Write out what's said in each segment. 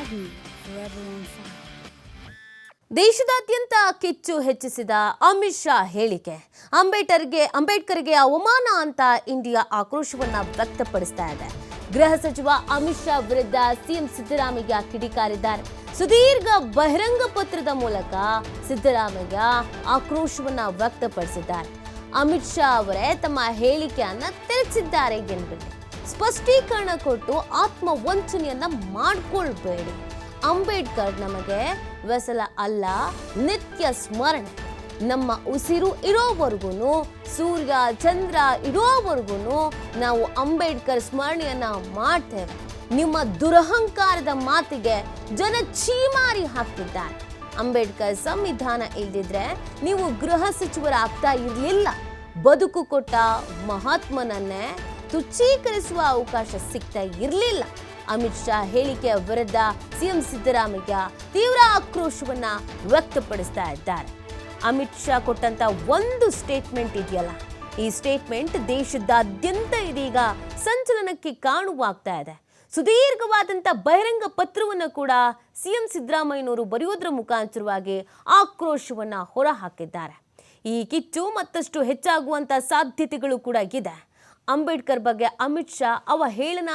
be forever on fire. ದೇಶದಾದ್ಯಂತ ಕಿಚ್ಚು ಹೆಚ್ಚಿಸಿದ ಅಮಿತ್ ಶಾ ಹೇಳಿಕೆ. ಅಂಬೇಡ್ಕರ್ಗೆ ಅವಮಾನ ಅಂತ ಇಂಡಿಯಾ ಆಕ್ರೋಶವನ್ನ ವ್ಯಕ್ತಪಡಿಸ್ತಾ ಇದೆ. ಗೃಹ ಸಚಿವ ಅಮಿತ್ ಶಾ ವಿರುದ್ಧ ಸಿಎಂ ಸಿದ್ದರಾಮಯ್ಯ ಕಿಡಿಕಾರಿದ್ದಾರೆ. ಸುದೀರ್ಘ ಬಹಿರಂಗ ಪತ್ರದ ಮೂಲಕ ಸಿದ್ದರಾಮಯ್ಯ ಆಕ್ರೋಶವನ್ನ ವ್ಯಕ್ತಪಡಿಸಿದ್ದಾರೆ. ಅಮಿತ್ ಶಾ ಅವರೇ ತಮ್ಮ ಹೇಳಿಕೆಯನ್ನ ತಿಳಿಸಿದ್ದಾರೆ ಎನ್ನುವುದು ಸ್ಪಷ್ಟೀಕರಣ ಕೊಟ್ಟು ಆತ್ಮವಂಚನೆಯನ್ನ ಮಾಡ್ಕೊಳ್ಬೇಡಿ. ಅಂಬೇಡ್ಕರ್ ನಮಗೆ ವ್ಯಸಲ ಅಲ್ಲ, ನಿತ್ಯ ಸ್ಮರಣೆ. ನಮ್ಮ ಉಸಿರು ಇರೋವರೆಗೂ, ಸೂರ್ಯ ಚಂದ್ರ ಇರೋವರೆಗೂ ನಾವು ಅಂಬೇಡ್ಕರ್ ಸ್ಮರಣೆಯನ್ನ ಮಾಡ್ತೇವೆ. ನಿಮ್ಮ ದುರಹಂಕಾರದ ಮಾತಿಗೆ ಜನ ಛೀಮಾರಿ ಹಾಕ್ತಿದ್ದಾರೆ. ಅಂಬೇಡ್ಕರ್ ಸಂವಿಧಾನ ಇಲ್ದಿದ್ರೆ ನೀವು ಗೃಹ ಸಚಿವರಾಗ್ತಾ ಇರಲಿಲ್ಲ. ಬದುಕು ಕೊಟ್ಟ ಮಹಾತ್ಮನನ್ನೇ ತುಚ್ಛೀಕರಿಸುವ ಅವಕಾಶ ಸಿಗ್ತಾ ಇರಲಿಲ್ಲ. ಅಮಿತ್ ಶಾ ಹೇಳಿಕೆಯ ವಿರುದ್ಧ ಸಿಎಂ ಸಿದ್ದರಾಮಯ್ಯ ತೀವ್ರ ಆಕ್ರೋಶವನ್ನ ವ್ಯಕ್ತಪಡಿಸ್ತಾ ಇದ್ದಾರೆ. ಅಮಿತ್ ಶಾ ಕೊಟ್ಟಂತ ಒಂದು ಸ್ಟೇಟ್ಮೆಂಟ್ ಇದೆಯಲ್ಲ, ಈ ಸ್ಟೇಟ್ಮೆಂಟ್ ದೇಶದಾದ್ಯಂತ ಇದೀಗ ಸಂಚಲನಕ್ಕೆ ಕಾರಣವಾಗ್ತಾ ಇದೆ. ಸುದೀರ್ಘವಾದಂಥ ಬಹಿರಂಗ ಪತ್ರವನ್ನು ಕೂಡ ಸಿಎಂ ಸಿದ್ದರಾಮಯ್ಯನವರು ಬರೆಯೋದ್ರ ಮುಖಾಂತರವಾಗಿ ಆಕ್ರೋಶವನ್ನ ಹೊರಹಾಕಿದ್ದಾರೆ. ಈ ಕಿಚ್ಚು ಮತ್ತಷ್ಟು ಹೆಚ್ಚಾಗುವಂಥ ಸಾಧ್ಯತೆಗಳು ಕೂಡ ಇದೆ. ಅಂಬೇಡ್ಕರ್ ಬಗ್ಗೆ ಅಮಿತ್ ಶಾ ಅವಹೇಳನ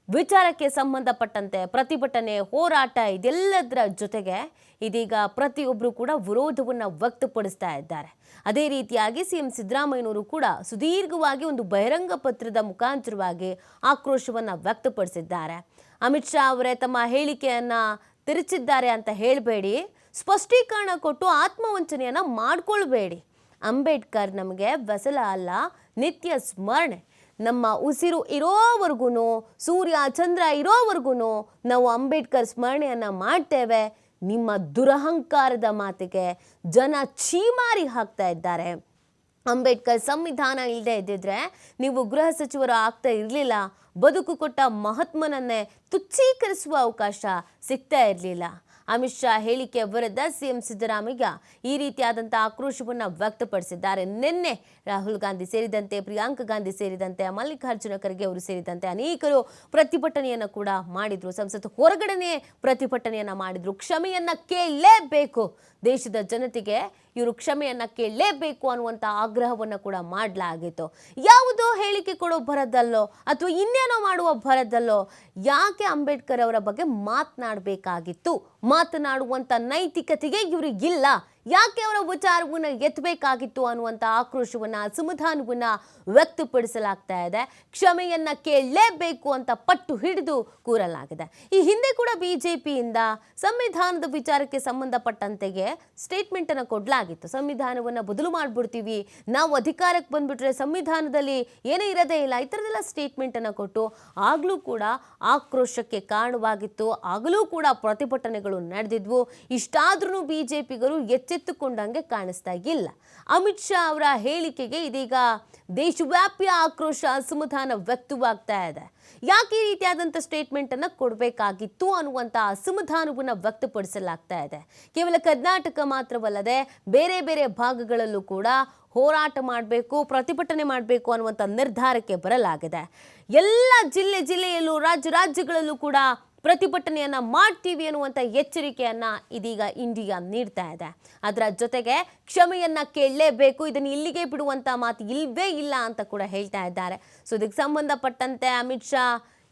ವಿಚಾರಕ್ಕೆ ಸಂಬಂಧಪಟ್ಟಂತೆ ಪ್ರತಿಭಟನೆ, ಹೋರಾಟ ಇದೆಲ್ಲದರ ಜೊತೆಗೆ ಇದೀಗ ಪ್ರತಿಯೊಬ್ಬರು ಕೂಡ ವಿರೋಧವನ್ನು ವ್ಯಕ್ತಪಡಿಸ್ತಾ ಇದ್ದಾರೆ. ಅದೇ ರೀತಿಯಾಗಿ ಸಿಎಂ ಸಿದ್ದರಾಮಯ್ಯನವರು ಕೂಡ ಸುದೀರ್ಘವಾಗಿ ಒಂದು ಬಹಿರಂಗ ಪತ್ರದ ಮುಖಾಂತರವಾಗಿ ಆಕ್ರೋಶವನ್ನು ವ್ಯಕ್ತಪಡಿಸಿದ್ದಾರೆ. ಅಮಿತ್ ಶಾ ಅವರೇ ತಮ್ಮ ಹೇಳಿಕೆಯನ್ನ ತಿರುಚಿದ್ದಾರೆ ಅಂತ ಹೇಳಬೇಡಿ, ಸ್ಪಷ್ಟೀಕರಣ ಕೊಟ್ಟು ಆತ್ಮವಂಚನೆಯನ್ನ ಮಾಡ್ಕೊಳ್ಬೇಡಿ. ಅಂಬೇಡ್ಕರ್ ನಮಗೆ ವ್ಯಸಲ ಅಲ್ಲ, ನಿತ್ಯ ಸ್ಮರಣೆ. ನಮ್ಮ ಉಸಿರು ಇರೋವರೆಗೂ, ಸೂರ್ಯ ಚಂದ್ರ ಇರೋವರೆಗೂ ನಾವು ಅಂಬೇಡ್ಕರ್ ಸ್ಮರಣೆಯನ್ನ ಮಾಡ್ತೇವೆ. ನಿಮ್ಮ ದುರಹಂಕಾರದ ಮಾತಿಗೆ ಜನ ಛೀಮಾರಿ ಹಾಕ್ತಾ ಇದ್ದಾರೆ. ಅಂಬೇಡ್ಕರ್ ಸಂವಿಧಾನ ಇಲ್ಲದೆ ಇದ್ದಿದ್ರೆ ನೀವು ಗೃಹ ಸಚಿವರು ಆಗ್ತಾ ಇರಲಿಲ್ಲ. ಬದುಕು ಕೊಟ್ಟ ಮಹಾತ್ಮನನ್ನೇ ತುಚ್ಛೀಕರಿಸುವ ಅವಕಾಶ ಸಿಗ್ತಾ ಇರಲಿಲ್ಲ. ಅಮಿತ್ ಶಾ ಹೇಳಿಕೆಯ ವಿರುದ್ಧ ಸಿಎಂ ಸಿದ್ದರಾಮಯ್ಯ ಈ ರೀತಿಯಾದಂಥ ಆಕ್ರೋಶವನ್ನು ವ್ಯಕ್ತಪಡಿಸಿದ್ದಾರೆ. ನಿನ್ನೆ ರಾಹುಲ್ ಗಾಂಧಿ ಸೇರಿದಂತೆ, ಪ್ರಿಯಾಂಕಾ ಗಾಂಧಿ ಸೇರಿದಂತೆ, ಮಲ್ಲಿಕಾರ್ಜುನ ಖರ್ಗೆ ಅವರು ಸೇರಿದಂತೆ ಅನೇಕರು ಪ್ರತಿಭಟನೆಯನ್ನು ಕೂಡ ಮಾಡಿದ್ರು. ಸಂಸತ್ ಹೊರಗಡೆನೆ ಪ್ರತಿಭಟನೆಯನ್ನು ಮಾಡಿದ್ರು. ಕ್ಷಮೆಯನ್ನ ಕೇಳಲೇಬೇಕು, ದೇಶದ ಜನತೆಗೆ ಇವರು ಕ್ಷಮೆಯನ್ನ ಕೇಳಲೇಬೇಕು ಅನ್ನುವಂಥ ಆಗ್ರಹವನ್ನು ಕೂಡ ಮಾಡಲಾಗಿತ್ತು. ಯಾವುದೋ ಹೇಳಿಕೆ ಕೊಡೋ ಭರದಲ್ಲೋ ಅಥವಾ ಇನ್ನೇನೋ ಮಾಡುವ ಭರದಲ್ಲೋ ಯಾಕೆ ಅಂಬೇಡ್ಕರ್ ಅವರ ಬಗ್ಗೆ ಮಾತನಾಡಬೇಕಾಗಿತ್ತು? ಮಾತನಾಡುವಂಥ ನೈತಿಕತೆಗೆ ಇವರಿಗಿಲ್ಲ. ಯಾಕೆ ಅವರ ವಿಚಾರವನ್ನು ಎತ್ತಬೇಕಾಗಿತ್ತು ಅನ್ನುವಂಥ ಆಕ್ರೋಶವನ್ನು, ಅಸಮಾಧಾನವನ್ನು ವ್ಯಕ್ತಪಡಿಸಲಾಗ್ತಾ ಇದೆ. ಕ್ಷಮೆಯನ್ನ ಕೇಳಲೇಬೇಕು ಅಂತ ಪಟ್ಟು ಹಿಡಿದು ಕೂರಲಾಗಿದೆ. ಈ ಹಿಂದೆ ಕೂಡ ಬಿಜೆಪಿಯಿಂದ ಸಂವಿಧಾನದ ವಿಚಾರಕ್ಕೆ ಸಂಬಂಧಪಟ್ಟಂತೆಗೆ ಸ್ಟೇಟ್ಮೆಂಟ್ ಅನ್ನು ಕೊಡಲಾಗಿತ್ತು. ಸಂವಿಧಾನವನ್ನು ಬದಲು ಮಾಡಿಬಿಡ್ತೀವಿ, ನಾವು ಅಧಿಕಾರಕ್ಕೆ ಬಂದ್ಬಿಟ್ರೆ ಸಂವಿಧಾನದಲ್ಲಿ ಏನೇ ಇರೋದೇ ಇಲ್ಲ, ಈ ಥರದೆಲ್ಲ ಸ್ಟೇಟ್ಮೆಂಟ್ ಅನ್ನು ಕೊಟ್ಟು ಆಗಲೂ ಕೂಡ ಆಕ್ರೋಶಕ್ಕೆ ಕಾರಣವಾಗಿತ್ತು. ಆಗಲೂ ಕೂಡ ಪ್ರತಿಭಟನೆಗಳು ನಡೆದಿದ್ವು. ಇಷ್ಟಾದ್ರೂ ಬಿಜೆಪಿಗರು ಎಚ್ಚೆತ್ತುಕೊಂಡಂಗೆ ಕಾಣಿಸ್ತಾ ಇಲ್ಲ. ಅಮಿತ್ ಶಾ ಅವರ ಹೇಳಿಕೆಗೆ ಇದೀಗ ದೇಶವ್ಯಾಪಿ ಆಕ್ರೋಶ, ಅಸಮಾಧಾನ ವ್ಯಕ್ತವಾಗ್ತಾ ಇದೆ. ಯಾಕೆ ಈ ರೀತಿಯಾದಂಥ ಸ್ಟೇಟ್ಮೆಂಟ್ ಅನ್ನು ಕೊಡಬೇಕಾಗಿತ್ತು ಅನ್ನುವಂಥ ಅಸಮಾಧಾನವನ್ನು ವ್ಯಕ್ತಪಡಿಸಲಾಗ್ತಾ ಇದೆ. ಕೇವಲ ಕರ್ನಾಟಕ ಮಾತ್ರವಲ್ಲದೆ ಬೇರೆ ಬೇರೆ ಭಾಗಗಳಲ್ಲೂ ಕೂಡ ಹೋರಾಟ ಮಾಡಬೇಕು, ಪ್ರತಿಭಟನೆ ಮಾಡಬೇಕು ಅನ್ನುವಂಥ ನಿರ್ಧಾರಕ್ಕೆ ಬರಲಾಗಿದೆ. ಎಲ್ಲ ಜಿಲ್ಲೆಯಲ್ಲೂ, ರಾಜ್ಯಗಳಲ್ಲೂ ಕೂಡ ಪ್ರತಿಭಟನೆಯನ್ನ ಮಾಡ್ತೀವಿ ಅನ್ನುವಂಥ ಎಚ್ಚರಿಕೆಯನ್ನ ಇದೀಗ ಇಂಡಿಯಾ ನೀಡ್ತಾ ಇದೆ. ಅದರ ಜೊತೆಗೆ ಕ್ಷಮೆಯನ್ನ ಕೇಳಲೇಬೇಕು, ಇದನ್ನು ಇಲ್ಲಿಗೆ ಬಿಡುವಂಥ ಮಾತು ಇಲ್ಲವೇ ಇಲ್ಲ ಅಂತ ಕೂಡ ಹೇಳ್ತಾ ಇದ್ದಾರೆ. ಸೊ ಇದಕ್ಕೆ ಸಂಬಂಧಪಟ್ಟಂತೆ ಅಮಿತ್ ಶಾ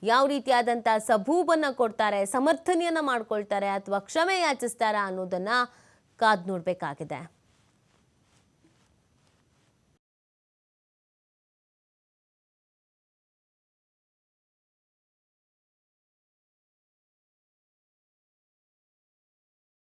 ಯಾವ ರೀತಿಯಾದಂಥ ಸಬೂಬನ್ನು ಕೊಡ್ತಾರೆ, ಸಮರ್ಥನೆಯನ್ನ ಮಾಡ್ಕೊಳ್ತಾರೆ ಅಥವಾ ಕ್ಷಮೆ ಯಾಚಿಸ್ತಾರಾ ಅನ್ನೋದನ್ನ ಕಾದು ನೋಡಬೇಕಾಗಿದೆ.